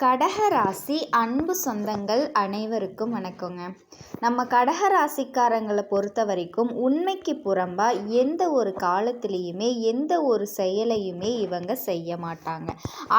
கடகராசி அன்பு சொந்தங்கள் அனைவருக்கும் வணக்கங்க. நம்ம கடகராசிக்காரங்களை பொறுத்த வரைக்கும் உண்மைக்கு புறம்பாக எந்த ஒரு காலத்துலேயுமே எந்த ஒரு செயலையுமே இவங்க செய்ய மாட்டாங்க.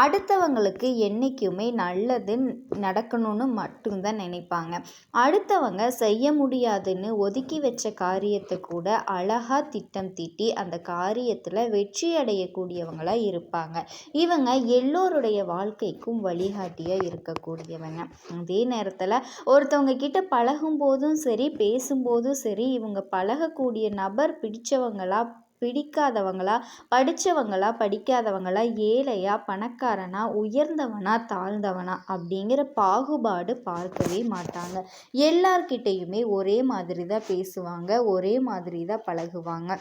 அடுத்தவங்களுக்கு என்றைக்குமே நல்லது நடக்கணும்னு மட்டும்தான் நினைப்பாங்க. அடுத்தவங்க செய்ய முடியாதுன்னு ஒதுக்கி வச்ச காரியத்தை கூட அழகாக திட்டம் தீட்டி அந்த காரியத்தில் வெற்றி அடையக்கூடியவங்களாக இருப்பாங்க. இவங்க எல்லோருடைய வாழ்க்கைக்கும் வழிகாட்டியாக இருக்கக்கூடியவங்க. அதே நேரத்தில் ஒருத்தவங்க கிட்ட பழகும் போதும் சரி பேசும்போதும் சரி இவங்க பழகக்கூடிய நபர் பிடிச்சவங்களா பிடிக்காதவங்களா, படித்தவங்களா படிக்காதவங்களா, ஏழையா பணக்காரனா, உயர்ந்தவனா தாழ்ந்தவனா அப்படிங்கிற பாகுபாடு பார்க்கவே மாட்டாங்க. எல்லார்கிட்டையுமே ஒரே மாதிரி தான் பேசுவாங்க, ஒரே மாதிரி தான் பழகுவாங்க.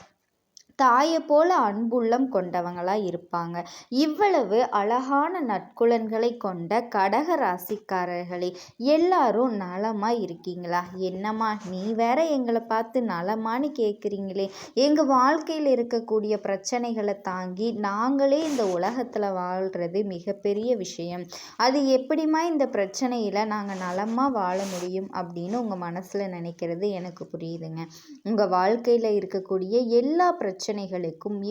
தாயை போல அன்புள்ளம் கொண்டவங்களாக இருப்பாங்க. இவ்வளவு அழகான நற்குலன்களை கொண்ட கடக ராசிக்காரர்களே, எல்லாரும் நலமாக இருக்கீங்களா? என்னம்மா நீ வேற எங்களை பார்த்து நலமான்னு கேட்குறீங்களே. எங்கள் வாழ்க்கையில் இருக்கக்கூடிய பிரச்சனைகளை தாங்கி நாங்களே இந்த உலகத்தில் வாழ்கிறது மிகப்பெரிய விஷயம். அது எப்படிமா இந்த பிரச்சனையில் நாங்கள் நலமாக வாழ முடியும் அப்படின்னு உங்கள் மனசில் நினைக்கிறது எனக்கு புரியுதுங்க. உங்கள் வாழ்க்கையில் இருக்கக்கூடிய எல்லா பிரச்சனைகளுக்கும்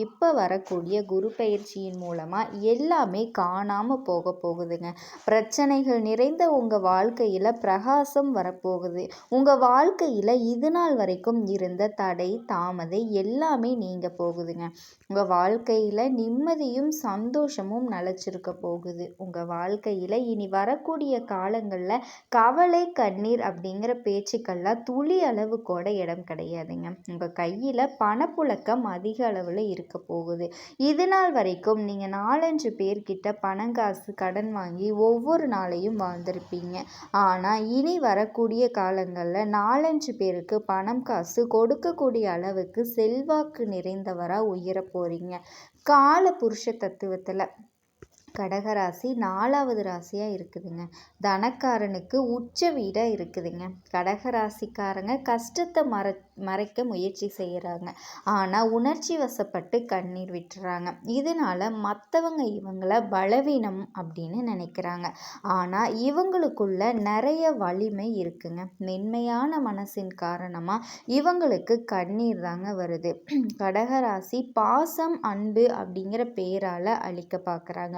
இப்போ வரக்கூடிய குரு பயிற்சியின் மூலமாக எல்லாமே காணாமல் போக போகுதுங்க. பிரச்சனைகள் நிறைந்த உங்கள் வாழ்க்கையில் பிரகாசம் வரப்போகுது. உங்கள் வாழ்க்கையில் இது நாள் வரைக்கும் இருந்த தடை தாமதை எல்லாமே நீங்க போகுதுங்க. உங்கள் வாழ்க்கையில் நிம்மதியும் சந்தோஷமும் நிலச்சிருக்க போகுது. உங்கள் வாழ்க்கையில் இனி வரக்கூடிய காலங்களில் கவலை கண்ணீர் அப்படிங்கிற பேச்சுக்கள்லாம் துளி அளவு கூட இடம் கிடையாதுங்க. உங்கள் கையில் பணப்புழக்கம் அதிக அளவில் இருக்க போகுது. இது நாள் வரைக்கும் நீங்கள் 4-5 பேர்கிட்ட பணங்காசு கடன் வாங்கி ஒவ்வொரு நாளையும் வாழ்ந்திருப்பீங்க. ஆனால் இனி வரக்கூடிய காலங்களில் 4-5 பேருக்கு பணம் காசு கொடுக்கக்கூடிய அளவுக்கு செல்வாக்கு நிறைந்தவராக உயர போகிறீங்க. கால புருஷ தத்துவத்தில் கடகராசி 4வது ராசியாக இருக்குதுங்க. தனக்காரனுக்கு உச்ச வீடாக இருக்குதுங்க. கடகராசிக்காரங்க கஷ்டத்தை மறைக்க முயற்சி செய்கிறாங்க. ஆனால் உணர்ச்சி வசப்பட்டு கண்ணீர் விட்டுறாங்க. இதனால் மற்றவங்க இவங்கள பலவீனம் அப்படின்னு நினைக்கிறாங்க. ஆனால் இவங்களுக்குள்ள நிறைய வலிமை இருக்குங்க. மென்மையான மனசின் காரணமாக இவங்களுக்கு கண்ணீர் தாங்க வருது. கடகராசி பாசம் அன்பு அப்படிங்கிற பேரால் அழிக்க பார்க்குறாங்க.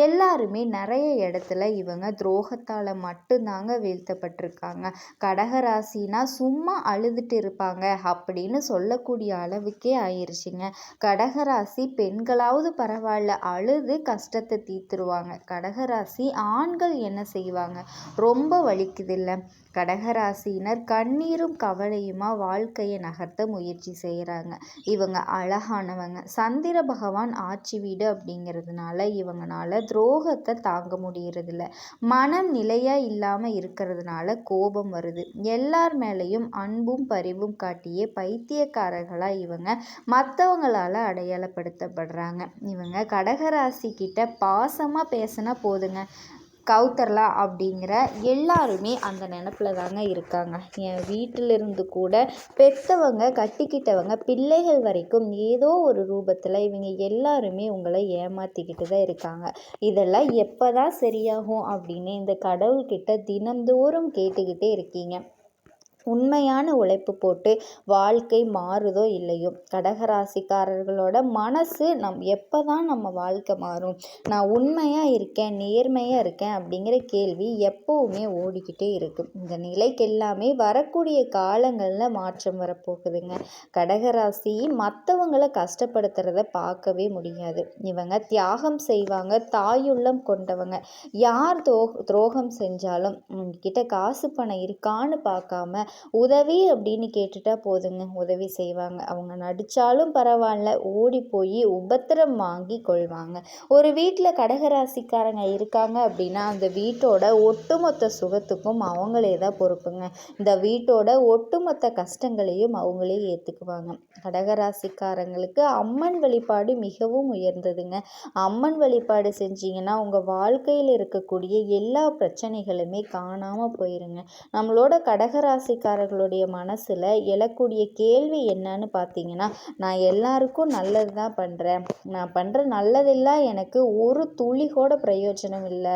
எல்லாருமே நிறைய இடத்துல இவங்க துரோகத்தால் மட்டும்தாங்க வீழ்த்தப்பட்டிருக்காங்க. கடகராசினா சும்மா அழுதுட்டு இருப்பாங்க அப்படின்னு சொல்லக்கூடிய அளவுக்கே ஆயிடுச்சுங்க. கடகராசி பெண்களாவது பரவாயில்ல, அழுது கஷ்டத்தை தீர்த்துருவாங்க. கடகராசி ஆண்கள் என்ன செய்வாங்க? ரொம்ப வலிக்குதில்ல. கடகராசியினர் கண்ணீரும் கவலையுமா வாழ்க்கையை நகர்த்த முயற்சி செய்கிறாங்க. இவங்க அழகானவங்க. சந்திர பகவான் ஆட்சி வீடு அப்படிங்கிறதுனால இவங்கனால துரோகத்தை தாங்க முடியறதில்ல. மனம் நிலையாக இல்லாமல் இருக்கிறதுனால கோபம் வருது. எல்லார் மேலேயும் அன்பும் பரிவும் காட்டியே பைத்தியக்காரர்களாக இவங்க மற்றவங்களால் அடையாளப்படுத்தப்படுறாங்க. இவங்க கடகராசி கிட்ட பாசமாக பேசினா போதுங்க, கவுத்தரலாம் அப்படிங்கிற எல்லாருமே அந்த நினப்பில் தாங்க இருக்காங்க. என் வீட்டிலிருந்து கூட பெற்றவங்க கட்டிக்கிட்டவங்க பிள்ளைகள் வரைக்கும் ஏதோ ஒரு ரூபத்தில் இவங்க எல்லாருமே உங்களை ஏமாற்றிக்கிட்டு தான் இருக்காங்க. இதெல்லாம் எப்போ தான் சரியாகும் அப்படின்னு இந்த கடவுள்கிட்ட தினந்தோறும் கேட்டுக்கிட்டே இருக்கீங்க. உண்மையான உழைப்பு போட்டு வாழ்க்கை மாறுதோ இல்லையோ, கடகராசிக்காரர்களோட மனசு எப்போ தான் நம்ம வாழ்க்கை மாறும், நான் உண்மையாக இருக்கேன் நேர்மையாக இருக்கேன் அப்படிங்கிற கேள்வி எப்போவுமே ஓடிக்கிட்டே இருக்கும். இந்த நிலைக்கு எல்லாமே வரக்கூடிய காலங்களில் மாற்றம் வரப்போகுதுங்க. கடகராசி மற்றவங்களை கஷ்டப்படுத்துறத பார்க்கவே முடியாது. இவங்க தியாகம் செய்வாங்க. தாயுள்ளம் கொண்டவங்க. யார் துரோகம் செஞ்சாலும் உங்ககிட்ட காசு பணம் இருக்கான்னு பார்க்காம உதவி அப்படின்னு கேட்டுட்டா போதுங்க, உதவி செய்வாங்க. அவங்க நடித்தாலும் பரவாயில்ல, ஓடி போய் உபத்திரம் வாங்கி கொள்வாங்க. ஒரு வீட்டில் கடகராசிக்காரங்க இருக்காங்க அப்படின்னா அந்த வீட்டோட ஒட்டுமொத்த சுகத்துக்கும் அவங்களே தான் பொறுப்புங்க. இந்த வீட்டோட ஒட்டுமொத்த கஷ்டங்களையும் அவங்களே ஏற்றுக்குவாங்க. கடகராசிக்காரங்களுக்கு அம்மன் வழிபாடு மிகவும் உயர்ந்ததுங்க. அம்மன் வழிபாடு செஞ்சீங்கன்னா உங்கள் வாழ்க்கையில் இருக்கக்கூடிய எல்லா பிரச்சனைகளுமே காணாமல் போயிருங்க. நம்மளோட கடகராசி கடகராசிக்காரர்களுடைய மனசில் எழக்கூடிய கேள்வி என்னன்னு பார்த்தீங்கன்னா, நான் எல்லாருக்கும் நல்லது தான் பண்ணுறேன், நான் பண்ணுற நல்லதெல்லாம் எனக்கு ஒரு துளி கூட பிரயோஜனம் இல்லை,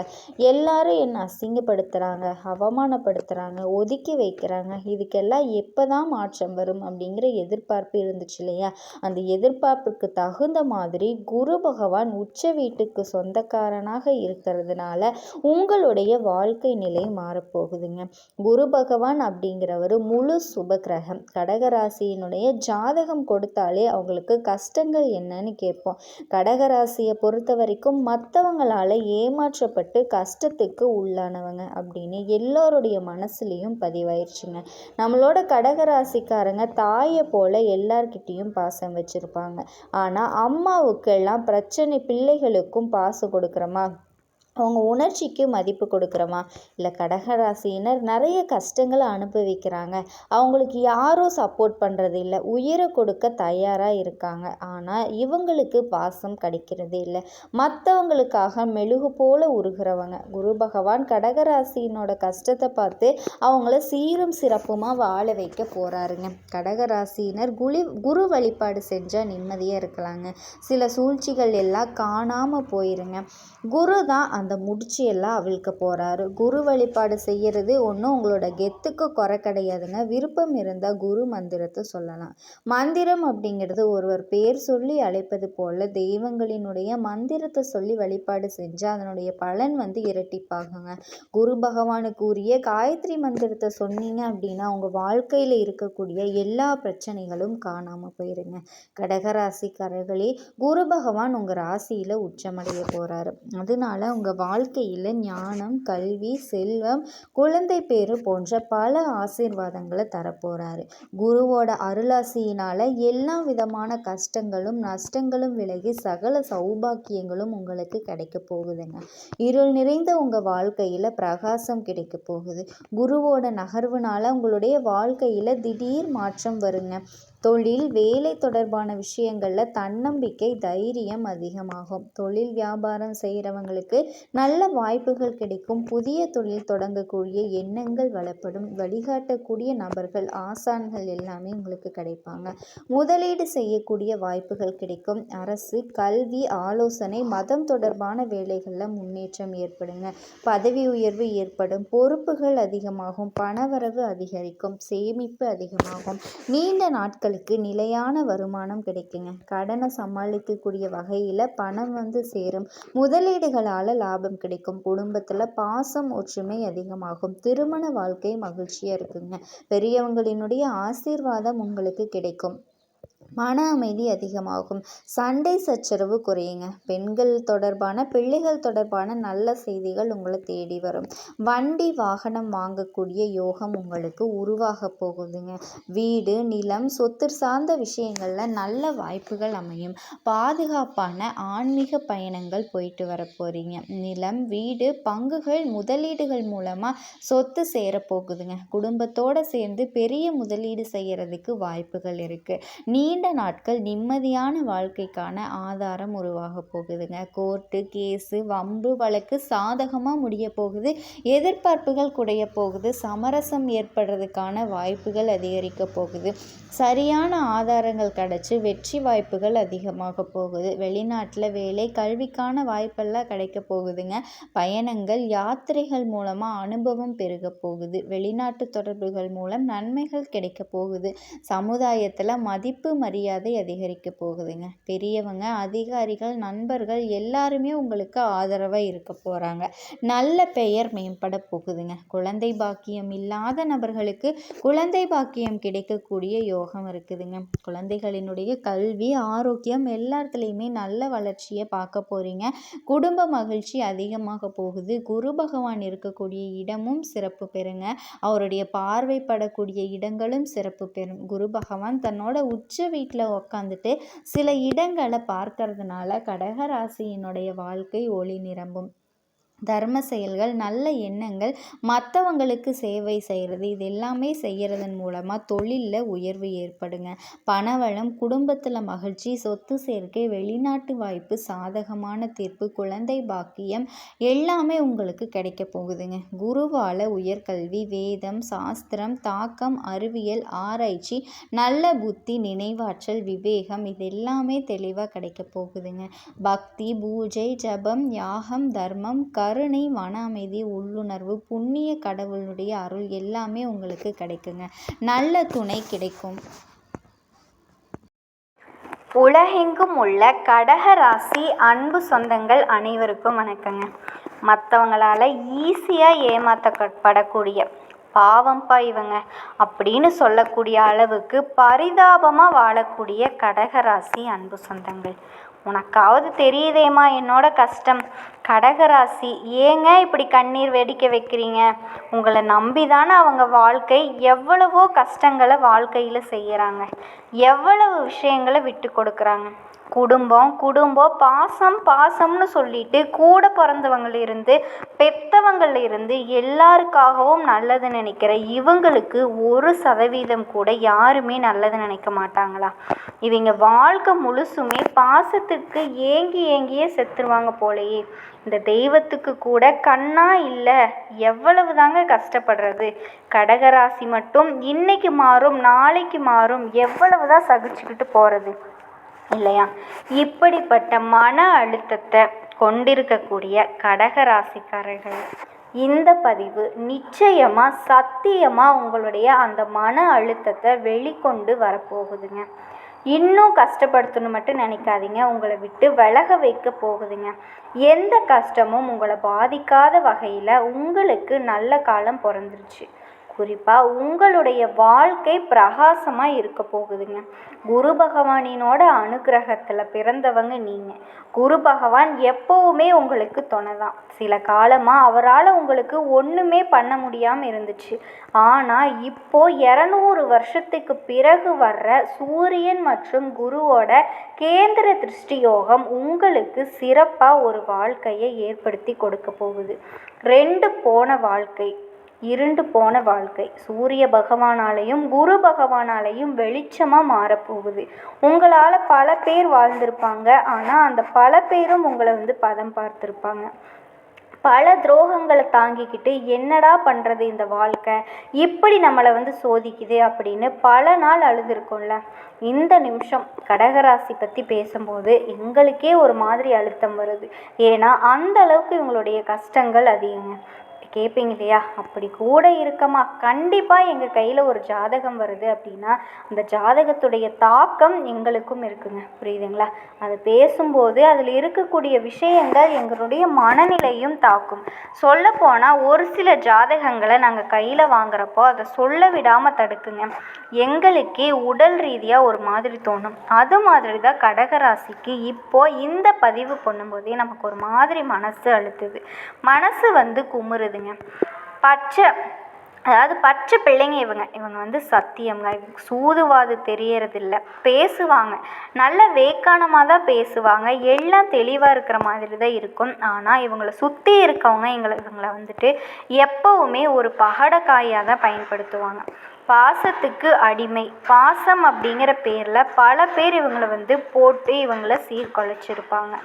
எல்லாரும் என்னை அசிங்கப்படுத்துகிறாங்க, அவமானப்படுத்துகிறாங்க, ஒதுக்கி வைக்கிறாங்க, இதுக்கெல்லாம் எப்போ தான் மாற்றம் வரும் அப்படிங்கிற எதிர்பார்ப்பு இருந்துச்சு இல்லையா? அந்த எதிர்பார்ப்புக்கு தகுந்த மாதிரி குரு பகவான் உச்ச வீட்டுக்கு சொந்தக்காரனாக இருக்கிறதுனால உங்களுடைய வாழ்க்கை நிலை மாறப்போகுதுங்க. குரு பகவான் அப்படிங்கிறவர் முழு சுப கிரகம். கடகராசியினுடைய ஜாதகம் கொடுத்தாலே அவங்களுக்கு கஷ்டங்கள் என்னன்னு கேட்போம். கடகராசியை பொறுத்த வரைக்கும் மற்றவங்களால ஏமாற்றப்பட்டு கஷ்டத்துக்கு உள்ளானவங்க அப்படின்னு எல்லோருடைய மனசுலேயும் பதிவாயிருச்சுங்க. நம்மளோட கடகராசிக்காரங்க தாயை போல எல்லார்கிட்டேயும் பாசம் வச்சுருப்பாங்க. ஆனால் அம்மாவுக்கெல்லாம் பிரச்சனை, பிள்ளைகளுக்கும் பாசம் கொடுக்குறோமா, அவங்க உணர்ச்சிக்கு மதிப்பு கொடுக்குறோமா? இல்லை, கடகராசியினர் நிறைய கஷ்டங்களை அனுபவிக்கிறாங்க, அவங்களுக்கு யாரும் சப்போர்ட் பண்ணுறது இல்லை, உயிரை கொடுக்க தயாராக இருக்காங்க, ஆனால் இவங்களுக்கு பாசம் கிடைக்கிறதே இல்லை, மற்றவங்களுக்காக மெழுகு போல உருகிறவங்க. குரு பகவான் கடகராசியினோட கஷ்டத்தை பார்த்து அவங்கள சீரும் சிறப்புமாக வாழ வைக்க போகிறாருங்க. கடகராசியினர் குரு வழிபாடு செஞ்சால் நிம்மதியாக இருக்கலாங்க. சில சூழ்ச்சிகள் எல்லாம் காணாமல் போயிருங்க. குரு தான் அந்த முடிச்சியெல்லாம் அவிழ்க்க போகிறாரு. குரு வழிபாடு செய்கிறது ஒன்றும் உங்களோட கெத்துக்கு குறை கிடையாதுங்க. விருப்பம் இருந்தால் குரு மந்திரத்தை சொல்லலாம். மந்திரம் அப்படிங்கிறது ஒருவர் பேர் சொல்லி அழைப்பது போல தெய்வங்களினுடைய மந்திரத்தை சொல்லி வழிபாடு செஞ்சால் அதனுடைய பலன் இரட்டிப்பாகுங்க. குரு பகவானுக்கு உரிய காயத்ரி மந்திரத்தை சொன்னீங்க அப்படின்னா உங்கள் வாழ்க்கையில் இருக்கக்கூடிய எல்லா பிரச்சனைகளும் காணாமல் போயிருங்க. கடகராசிக்காரர்களே, குரு பகவான் உங்கள் ராசியில் உச்சமடைய போகிறாரு. அதனால உங்கள் வாழ்க்கையில் ஞானம், கல்வி, செல்வம், குழந்தை பேரு போன்ற பல ஆசீர்வாதங்களை தரப்போகிறாரு. குருவோட அருளாசியினால் எல்லா விதமான கஷ்டங்களும் நஷ்டங்களும் விலகி சகல சௌபாக்கியங்களும் உங்களுக்கு கிடைக்க போகுதுங்க. இருள் நிறைந்த உங்கள் வாழ்க்கையில் பிரகாசம் கிடைக்க போகுது. குருவோட நகர்வுனால உங்களுடைய வாழ்க்கையில் திடீர் மாற்றம் வருங்க. தொழில், வேலை தொடர்பான விஷயங்களில் தன்னம்பிக்கை, தைரியம் அதிகமாகும். தொழில் வியாபாரம் செய்கிறவங்களுக்கு நல்ல வாய்ப்புகள் கிடைக்கும். புதிய தொழில் தொடங்கக்கூடிய எண்ணங்கள் வளப்படும். வழிகாட்டக்கூடிய நபர்கள், ஆசான்கள் எல்லாமே உங்களுக்கு கிடைப்பாங்க. முதலீடு செய்யக்கூடிய வாய்ப்புகள் கிடைக்கும். அரசு, கல்வி, ஆலோசனை, மதம் தொடர்பான வேலைகளில் முன்னேற்றம் ஏற்படுங்க. பதவி உயர்வு ஏற்படும். பொறுப்புகள் அதிகமாகும். பணவரவு அதிகரிக்கும். சேமிப்பு அதிகமாகும். நீண்ட நாட்களுக்கு நிலையான வருமானம் கிடைக்குங்க. கடனை சமாளிக்கக்கூடிய வகையில் பணம் சேரும். முதலீடுகளால் லாபம் கிடைக்கும். குடும்பத்தில் பாசம், ஒற்றுமை அதிகமாகும். திருமண வாழ்க்கை மகிழ்ச்சியாக இருக்குங்க. பெரியவங்களினுடைய ஆசீர்வாதம் உங்களுக்கு கிடைக்கும். மன அமைதி அதிகமாகும். சண்டை சச்சரவு குறையுங்க. பெண்கள் தொடர்பான, பிள்ளைகள் தொடர்பான நல்ல செய்திகள் உங்களை தேடி வரும். வண்டி வாகனம் வாங்கக்கூடிய யோகம் உங்களுக்கு உருவாக போகுதுங்க. வீடு, நிலம், சொத்து சார்ந்த விஷயங்களில் நல்ல வாய்ப்புகள் அமையும். பாதுகாப்பான ஆன்மீக பயணங்கள் போயிட்டு வர போகிறீங்க. நிலம், வீடு, பங்குகள், முதலீடுகள் மூலமாக சொத்து சேரப்போகுதுங்க. குடும்பத்தோடு சேர்ந்து பெரிய முதலீடு செய்கிறதுக்கு வாய்ப்புகள் இருக்குது. நீண்ட நாட்கள் நிம்மதியான வாழ்க்கைக்கான ஆதாரம் உருவாக போகுதுங்க. கோர்ட்டு கேஸு, வம்பு வழக்கு சாதகமாக முடிய போகுது. எதிர்பார்ப்புகள் குறைய போகுது. சமரசம் ஏற்படுறதுக்கான வாய்ப்புகள் அதிகரிக்க போகுது. சரியான ஆதாரங்கள் கிடச்சி வெற்றி வாய்ப்புகள் அதிகமாக போகுது. வெளிநாட்டில் வேலை, கல்விக்கான வாய்ப்பெல்லாம் கிடைக்க போகுதுங்க. பயணங்கள், யாத்திரைகள் மூலமாக அனுபவம் பெருக போகுது. வெளிநாட்டு தொடர்புகள் மூலம் நன்மைகள் கிடைக்க போகுது. சமுதாயத்தில் மதிப்பு, மரியாதை அதிகரிக்க போகுதுங்க. பெரியவங்க, அதிகாரிகள், நண்பர்கள் எல்லாருமே உங்களுக்கு ஆதரவாக இருக்க போகிறாங்க. நல்ல பெயர் மேம்பட போகுதுங்க. குழந்தை பாக்கியம் இல்லாத நபர்களுக்கு குழந்தை பாக்கியம் கிடைக்கக்கூடிய யோகம் இருக்குதுங்க. குழந்தைகளினுடைய கல்வி, ஆரோக்கியம் எல்லாத்துலேயுமே நல்ல வளர்ச்சியை பார்க்க போகிறீங்க. குடும்ப மகிழ்ச்சி அதிகமாக போகுது. குரு பகவான் இருக்கக்கூடிய இடமும் சிறப்பு பெறுங்க. அவருடைய பார்வைப்படக்கூடிய இடங்களும் சிறப்பு பெறும். குரு பகவான் தன்னோட உச்ச வீட்டில் உக்காந்துட்டு சில இடங்களை பார்க்கறதுனால கடகராசியினுடைய வாழ்க்கை ஒளி நிரம்பும். தர்ம செயல்கள், நல்ல எண்ணங்கள், மற்றவங்களுக்கு சேவை செய்கிறது, இது எல்லாமே செய்கிறதன் மூலமாக தொழிலில் உயர்வு ஏற்படுங்க. பணவளம், குடும்பத்தில் மகிழ்ச்சி, சொத்து சேர்க்கை, வெளிநாட்டு வாய்ப்பு, சாதகமான தீர்ப்பு, குழந்தை பாக்கியம் எல்லாமே உங்களுக்கு கிடைக்க போகுதுங்க. குருவால் உயர்கல்வி, வேதம், சாஸ்திரம், தாக்கம், அறிவியல், ஆராய்ச்சி, நல்ல புத்தி, நினைவாற்றல், விவேகம் இது எல்லாமே தெளிவாக கிடைக்க போகுதுங்க. பக்தி, பூஜை, ஜபம், யாகம், தர்மம், கருணை, மன அமைதி, உள்ளுணர்வு, புண்ணிய கடவுளுடைய அருள் எல்லாமே உங்களுக்கு கிடைக்குங்க. நல்ல துணை கிடைக்கும். உலகெங்கும் உள்ள கடக ராசி அன்பு சொந்தங்கள் அனைவருக்கும் வணக்கங்க. மற்றவங்களால் ஈஸியாக ஏமாற்றப்படக்கூடிய பாவம்பா இவங்க அப்படின்னு சொல்லக்கூடிய அளவுக்கு பரிதாபமாக வாழக்கூடிய கடகராசி அன்பு சொந்தங்கள், உனக்காவது தெரியுதேம்மா என்னோட கஷ்டம். கடகராசி, ஏங்க இப்படி கண்ணீர் வெடிக்க வைக்கிறீங்க? உங்களை நம்பி தானே அவங்க வாழ்க்கை எவ்வளவோ கஷ்டங்களை வாழ்க்கையில் செய்கிறாங்க, எவ்வளவு விஷயங்களை விட்டு கொடுக்குறாங்க. குடும்பம் பாசம்னு சொல்லிட்டு கூட பிறந்தவங்களிருந்து பெற்றவங்களிருந்து எல்லாருக்காகவும் நல்லது நினைக்கிற இவங்களுக்கு 1% கூட யாருமே நல்லது நினைக்க மாட்டாங்களா? இவங்க வாழ்க்கை முழுசுமே பாசத்துக்கு ஏங்கியே செத்துருவாங்க போலையே. இந்த தெய்வத்துக்கு கூட கண்ணா இல்லை, எவ்வளவு தாங்க கஷ்டப்படுறது? கடகராசி மட்டும் இன்னைக்கு மாறும் நாளைக்கு மாறும் எவ்வளவுதான் சகிச்சுக்கிட்டு போகிறது இல்லையா? இப்படிப்பட்ட மன அழுத்தத்தை கொண்டிருக்கக்கூடிய கடகராசிக்காரர்கள், இந்த பதிவு நிச்சயமாக சத்தியமாக உங்களுடைய அந்த மன அழுத்தத்தை வெளிக்கொண்டு வரப்போகுதுங்க. இன்னும் கஷ்டப்படுத்தணும் மட்டும் நினைக்காதீங்க, உங்களை விட்டு விலக வைக்க போகுதுங்க. எந்த கஷ்டமும் உங்களை பாதிக்காத வகையில் உங்களுக்கு நல்ல காலம் பிறந்துருச்சு. குறிப்பாக உங்களுடைய வாழ்க்கை பிரகாசமாக இருக்க போகுதுங்க. குரு பகவானினோட அனுகிரகத்தில் பிறந்தவங்க நீங்கள். குரு பகவான் எப்போவுமே உங்களுக்கு துணை தான். சில காலமாக அவரால் உங்களுக்கு ஒன்றுமே பண்ண முடியாமல் இருந்துச்சு. ஆனால் இப்போது 200 வருஷத்துக்கு பிறகு வர்ற சூரியன் மற்றும் குருவோட கேந்திர திருஷ்டி யோகம் உங்களுக்கு சிறப்பாக ஒரு வாழ்க்கையை ஏற்படுத்தி கொடுக்க போகுது. 2 போன வாழ்க்கை, இருண்டு போன வாழ்க்கை சூரிய பகவானாலையும் குரு பகவானாலையும் வெளிச்சமாக மாறப்போகுது. உங்களால் பல பேர் வாழ்ந்திருப்பாங்க, ஆனால் அந்த பல பேரும் உங்களை பதம் பார்த்துருப்பாங்க. பல துரோகங்களை தாங்கிக்கிட்டு என்னடா பண்ணுறது இந்த வாழ்க்கை, இப்படி நம்மளை சோதிக்குது அப்படின்னு பல நாள் அழுதுருக்கோம்ல. இந்த நிமிஷம் கடகராசி பற்றி பேசும்போது எங்களுக்கே ஒரு மாதிரி அழுத்தம் வருது. ஏன்னா அந்த அளவுக்கு இவங்களுடைய கஷ்டங்கள் அதிகங்க. கேட்பீங்க இல்லையா, அப்படி கூட இருக்கமா? கண்டிப்பாக எங்கள் கையில் ஒரு ஜாதகம் வருது அப்படின்னா அந்த ஜாதகத்துடைய தாக்கம் எங்களுக்கும் இருக்குங்க, புரியுதுங்களா? அது பேசும்போது அதில் இருக்கக்கூடிய விஷயங்கள் எங்களுடைய மனநிலையும் தாக்கும். சொல்லப்போனால் ஒரு சில ஜாதகங்களை நாங்கள் கையில் வாங்குறப்போ அதை சொல்ல விடாமல் தடுக்குங்க. எங்களுக்கே உடல் ரீதியாக ஒரு மாதிரி தோணும். அது மாதிரி தான் கடகராசிக்கு இப்போது இந்த பதிவு பண்ணும்போதே நமக்கு ஒரு மாதிரி மனசு அழுத்துது, மனசு குமுறுதுங்க. பச்சை பிள்ளைங்க இவங்க சத்தியங்க, சூதுவாது தெரியறதில்ல. பேசுவாங்க, நல்ல வேக்கானமாக தான் பேசுவாங்க, எல்லாம் தெளிவாக இருக்கிற மாதிரி தான் இருக்கும். ஆனால் இவங்களை சுற்றி இருக்கவங்க இவங்களை எப்போவுமே ஒரு பகடக்காயாக தான் பயன்படுத்துவாங்க. பாசத்துக்கு அடிமை, பாசம் அப்படிங்கிற பேரில் பல பேர் இவங்களை போட்டு இவங்களை சீர்குலைச்சிருப்பாங்க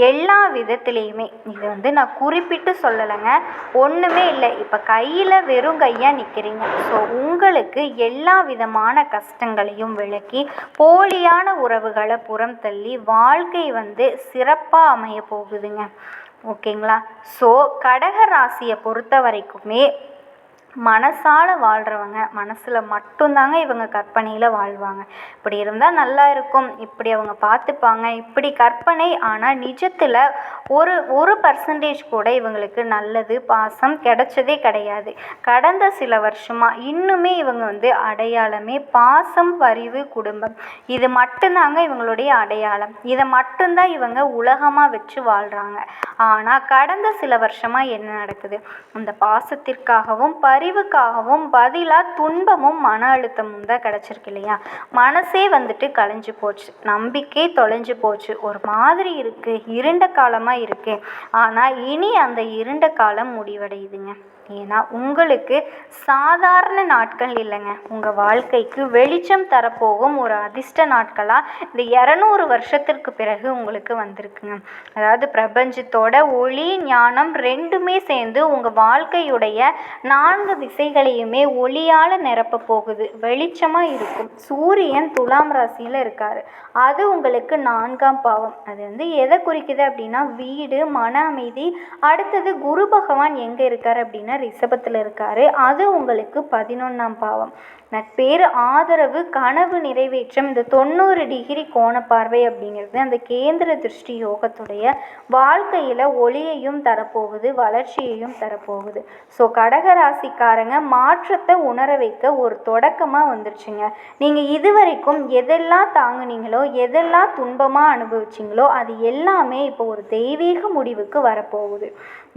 எல்லா விதத்துலேயுமே. இது நான் குறிப்பிட்டு சொல்லலைங்க, ஒன்றுமே இல்லை. இப்போ கையில் வெறும் கையாக நிற்கிறீங்க. ஸோ உங்களுக்கு எல்லா விதமான கஷ்டங்களையும் விளக்கி போலியான உறவுகளை புறம் தள்ளி வாழ்க்கை சிறப்பாக அமைய போகுதுங்க. ஓகேங்களா? ஸோ கடக ராசியை பொறுத்த வரைக்குமே மனசால் வாழ்கிறவங்க, மனசில் மட்டும்தாங்க இவங்க கற்பனையில் வாழ்வாங்க. இப்படி இருந்தால் நல்லா இருக்கும், இப்படி அவங்க பார்த்துப்பாங்க, இப்படி கற்பனை. ஆனால் நிஜத்தில் ஒரு பர்சன்டேஜ் கூட இவங்களுக்கு நல்லது பாசம் கிடைச்சதே கிடையாது. கடந்த சில வருஷமாக இன்னுமே இவங்க அடையாளமே பாசம், பரிவு, குடும்பம், இது மட்டும்தாங்க இவங்களுடைய அடையாளம். இதை மட்டும்தான் இவங்க உலகமாக வச்சு வாழ்கிறாங்க. ஆனால் கடந்த சில வருஷமாக என்ன நடக்குது, அந்த பாசத்திற்காகவும் அறிவுக்காகவும் பதிலாக துன்பமும் மன அழுத்தமும் தான் கிடச்சிருக்கு இல்லையா? மனசே வந்துட்டு கலைஞ்சு போச்சு, நம்பிக்கை தொலைஞ்சு போச்சு, ஒரு மாதிரி இருக்குது, இருண்ட காலமாக இருக்குது. ஆனால் இனி அந்த இருண்ட காலம் முடிவடையுதுங்க. ஏன்னா உங்களுக்கு சாதாரண நாட்கள் இல்லைங்க, உங்கள் வாழ்க்கைக்கு வெளிச்சம் தரப்போகும் ஒரு அதிர்ஷ்ட நாட்களாக இந்த 200 வருஷத்திற்கு பிறகு உங்களுக்கு வந்திருக்குங்க. அதாவது பிரபஞ்சத்தோட ஒளி ஞானம் ரெண்டுமே சேர்ந்து உங்கள் வாழ்க்கையுடைய 4 திசைகளையுமே ஒளியால் நிரப்ப போகுது, வெளிச்சமாக இருக்கும். சூரியன் துலாம் ராசியில் இருக்கார், அது உங்களுக்கு 4ஆம் பாவம். அது எதை குறிக்குது அப்படின்னா வீடு, மன அமைதி. அடுத்தது குரு பகவான் எங்கே இருக்கார் அப்படின்னா ரிஷபத்தில் இருக்காரு, அது உங்களுக்கு 11ஆம் பாவம். நட்பேறு, ஆதரவு, கனவு நிறைவேற்றம். இந்த 90 டிகிரி கோண பார்வை அப்படிங்கிறது அந்த கேந்திர திருஷ்டி யோகத்துடைய வாழ்க்கையில் ஒளியையும் தரப்போகுது, வளர்ச்சியையும் தரப்போகுது. ஸோ கடகராசிக்காரங்க மாற்றத்தை உணர வைக்க ஒரு தொடக்கமாக வந்துருச்சுங்க. நீங்கள் இதுவரைக்கும் எதெல்லாம் தாங்குனீங்களோ, எதெல்லாம் துன்பமாக அனுபவிச்சிங்களோ அது எல்லாமே இப்போ ஒரு தெய்வீக முடிவுக்கு வரப்போகுது.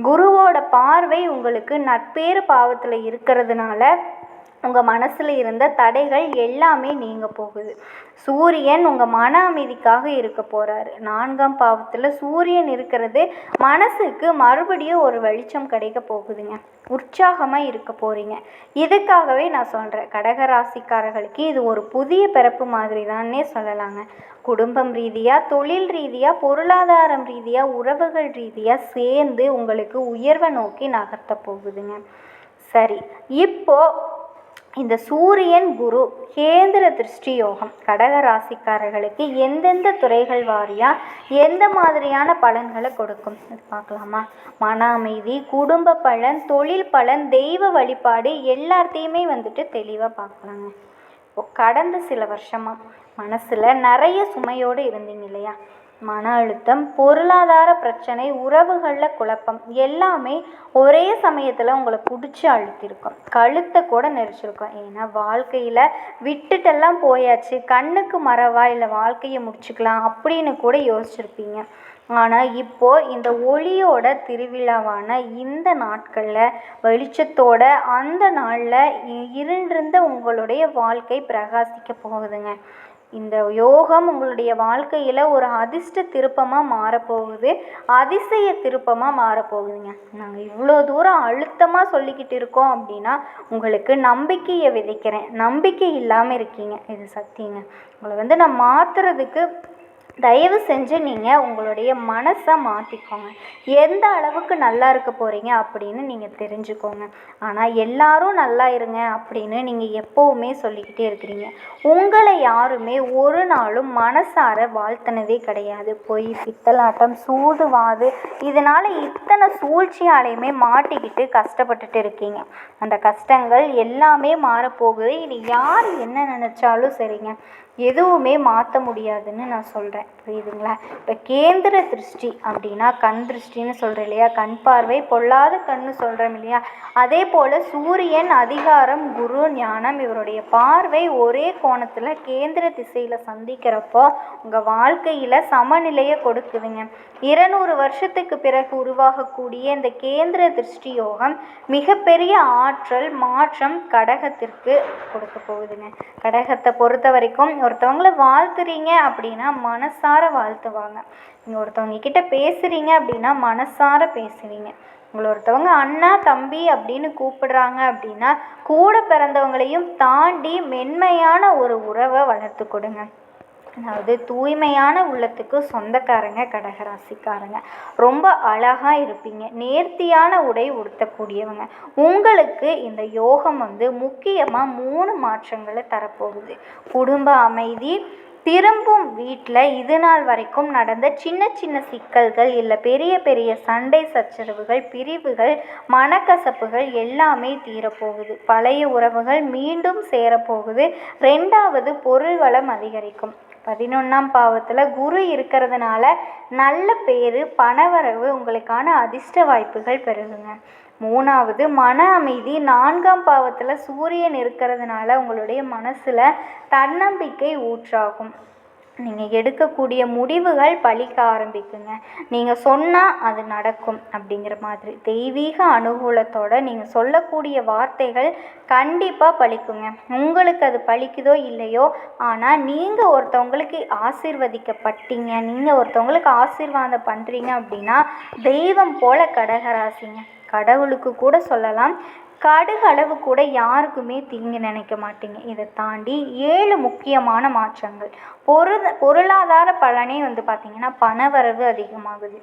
குருவோட பார்வை உங்களுக்கு நட்பேறு பாவத்தில் இருக்கிறதுனால உங்கள் மனசில் இருந்த தடைகள் எல்லாமே நீங்க போகுது. சூரியன் உங்கள் மன அமைதிக்காக இருக்க போகிறாரு. 4ஆம் பாவத்தில் சூரியன் இருக்கிறது மனசுக்கு மறுபடியும் ஒரு வெளிச்சம் கிடைக்க போகுதுங்க, உற்சாகமாக இருக்க போகிறீங்க. இதுக்காகவே நான் சொல்கிறேன், கடகராசிக்காரர்களுக்கு இது ஒரு புதிய பிறப்பு மாதிரி தானே சொல்லலாங்க. குடும்பம் ரீதியாக, தொழில் ரீதியாக, பொருளாதாரம் ரீதியாக, உறவுகள் ரீதியாக சேர்ந்து உங்களுக்கு உயர்வை நோக்கி நகர்த்த போகுதுங்க. சரி, இப்போது இந்த சூரியன் குரு கேந்திர திருஷ்டி யோகம் கடகராசிக்காரர்களுக்கு எந்தெந்த துறைகள் வாரியாக எந்த மாதிரியான பலன்களை கொடுக்கும் அது பார்க்கலாமா? மன அமைதி, குடும்ப பலன், தொழில் பலன், தெய்வ வழிபாடு எல்லாத்தையுமே தெளிவாக பார்க்கலாங்க. கடந்த சில வருஷமாக மனசில் நிறைய சுமையோடு இருந்தீங்க இல்லையா? மன அழுத்தம், பொருளாதார பிரச்சனை, உறவுகளில் குழப்பம் எல்லாமே ஒரே சமயத்தில் உங்களை பிடிச்சி அழுத்திருக்கும், கழுத்தை கூட நெரிச்சிருக்கும். ஏன்னா வாழ்க்கையில் விட்டுட்டெல்லாம் போயாச்சு, கண்ணுக்கு மறவா இல்லை வாழ்க்கையை முடிச்சுக்கலாம் அப்படின்னு கூட யோசிச்சிருப்பீங்க. ஆனால் இப்போது இந்த ஒளியோட திருவிழாவான இந்த நாட்களில் வெளிச்சத்தோட அந்த நாளில் இருண்டிருந்த உங்களுடைய வாழ்க்கை பிரகாசிக்க போகுதுங்க. இந்த யோகம் உங்களுடைய வாழ்க்கையில் ஒரு அதிர்ஷ்ட திருப்பமாக மாறப்போகுது, அதிசய திருப்பமாக மாறப்போகுதுங்க. நாங்கள் இவ்வளோ தூரம் அழுத்தமாக சொல்லிக்கிட்டு இருக்கோம் அப்படின்னா உங்களுக்கு நம்பிக்கையை விதைக்கிறேன். நம்பிக்கை இல்லாமல் இருக்கீங்க, இது சத்தியங்க. உங்களை நான் மாற்றுறதுக்கு தயவு செஞ்சு நீங்கள் உங்களுடைய மனசை மாற்றிக்கோங்க. எந்த அளவுக்கு நல்லா இருக்க போகிறீங்க அப்படின்னு நீங்கள் தெரிஞ்சுக்கோங்க. ஆனால் எல்லாரும் நல்லா இருங்க அப்படின்னு நீங்கள் எப்போவுமே சொல்லிக்கிட்டே இருக்கிறீங்க. உங்களை யாருமே ஒரு நாளும் மனசார வாழ்த்தினதே கிடையாது. பொய், பித்தலாட்டம், சூதுவாது இதனால் இத்தனை சூழ்ச்சியாலையுமே மாட்டிக்கிட்டு கஷ்டப்பட்டுட்டு இருக்கீங்க. அந்த கஷ்டங்கள் எல்லாமே மாறப்போகுது. இனி யார் என்ன நினச்சாலும் சரிங்க, எதுவுமே மாற்ற முடியாதுன்னு நான் சொல்கிறேன், புரியுதுங்களா? இப்போ கேந்திர திருஷ்டி அப்படின்னா கண் திருஷ்டின்னு சொல்கிறேன் இல்லையா? கண் பார்வை, பொல்லாத கண்ணு சொல்கிறோம் இல்லையா? அதே போல் சூரியன் அதிகாரம், குரு ஞானம், இவருடைய பார்வை ஒரே கோணத்தில் கேந்திர திசையில் சந்திக்கிறப்போ உங்கள் வாழ்க்கையில் சமநிலையை கொடுக்குதுங்க. 200 வருஷத்துக்கு பிறகு உருவாகக்கூடிய இந்த கேந்திர திருஷ்டி யோகம் மிகப்பெரிய ஆற்றல் மாற்றம் கடகத்திற்கு கொடுக்க போகுதுங்க. கடகத்தை பொறுத்த வரைக்கும் ஒருத்தவங்களை வாழ்த்துறீங்க அப்படின்னா மனசார வாழ்த்துவாங்க. நீங்கள் ஒருத்தவங்க கிட்ட பேசுகிறீங்க அப்படின்னா மனசார பேசுவீங்க. உங்களை ஒருத்தவங்க அண்ணா தம்பி அப்படின்னு கூப்பிடுறாங்க அப்படின்னா கூட பிறந்தவங்களையும் தாண்டி மென்மையான ஒரு உறவை வளர்த்து கொடுங்க. அதாவது தூய்மையான உள்ளத்துக்கு சொந்தக்காரங்க கடகராசிக்காரங்க. ரொம்ப அழகாக இருப்பீங்க, நேர்த்தியான உடை உடுத்தக்கூடியவங்க. உங்களுக்கு இந்த யோகம் முக்கியமாக 3 மாற்றங்களை தரப்போகுது. குடும்ப அமைதி, திரும்பும் வீட்டில் இது நாள் வரைக்கும் நடந்த சின்ன சின்ன சிக்கல்கள் இல்லை பெரிய பெரிய சண்டை சச்சரவுகள், பிரிவுகள், மனக்கசப்புகள் எல்லாமே தீரப்போகுது. பழைய உறவுகள் மீண்டும் சேரப்போகுது. 2வது பொருள் வளம் அதிகரிக்கும். 11ஆம் பாவத்தில் குரு இருக்கிறதுனால நல்ல பேர், பணவரவு, உங்களுக்கான அதிர்ஷ்ட வாய்ப்புகள் பெருகுங்க. 3வது மன அமைதி. 4ஆம் பாவத்தில் சூரியன் இருக்கிறதுனால உங்களுடைய மனசில் தன்னம்பிக்கை ஊற்றாகும். நீங்கள் எடுக்கக்கூடிய முடிவுகள் பலிக்க ஆரம்பிக்குங்க. நீங்கள் சொன்னால் அது நடக்கும் அப்படிங்கிற மாதிரி தெய்வீக அனுகூலத்தோடு நீங்கள் சொல்லக்கூடிய வார்த்தைகள் கண்டிப்பாக பலிக்குங்க. உங்களுக்கு அது பலிக்குதோ இல்லையோ, ஆனால் நீங்கள் ஒருத்தவங்களுக்கு ஆசீர்வதிக்கப்பட்டீங்க, நீங்கள் ஒருத்தவங்களுக்கு ஆசீர்வாதம் பண்ணுறீங்க அப்படின்னா தெய்வம் போல கடகராசிங்க. கடவுளுக்கு கூட சொல்லலாம், கடுகளவு கூட யாருக்குமே தீங்கு நினைக்க மாட்டீங்க. இதை தாண்டி 7 முக்கியமான மாற்றங்கள். பொருளாதார பலனே பார்த்திங்கன்னா பணவரவு அதிகமாகுது,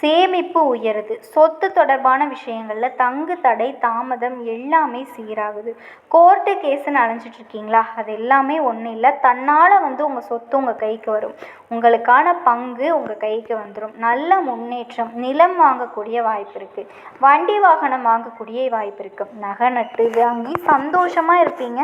சேமிப்பு உயருது, சொத்து தொடர்பான விஷயங்களில் தங்கு தடை தாமதம் எல்லாமே சீராகுது. கோர்ட்டு கேஸுன்னு அலைஞ்சிட்ருக்கீங்களா, அது எல்லாமே ஒன்றும் இல்லை, தன்னால் உங்கள் சொத்து உங்கள் கைக்கு வரும், உங்களுக்கான பங்கு உங்கள் கைக்கு வந்துடும். நல்ல முன்னேற்றம், நிலம் வாங்கக்கூடிய வாய்ப்பு இருக்குது, வண்டி வாகனம் வாங்கக்கூடிய வாய்ப்பு இருக்குது, நகை நட்டு வாங்கி சந்தோஷமாக இருப்பீங்க.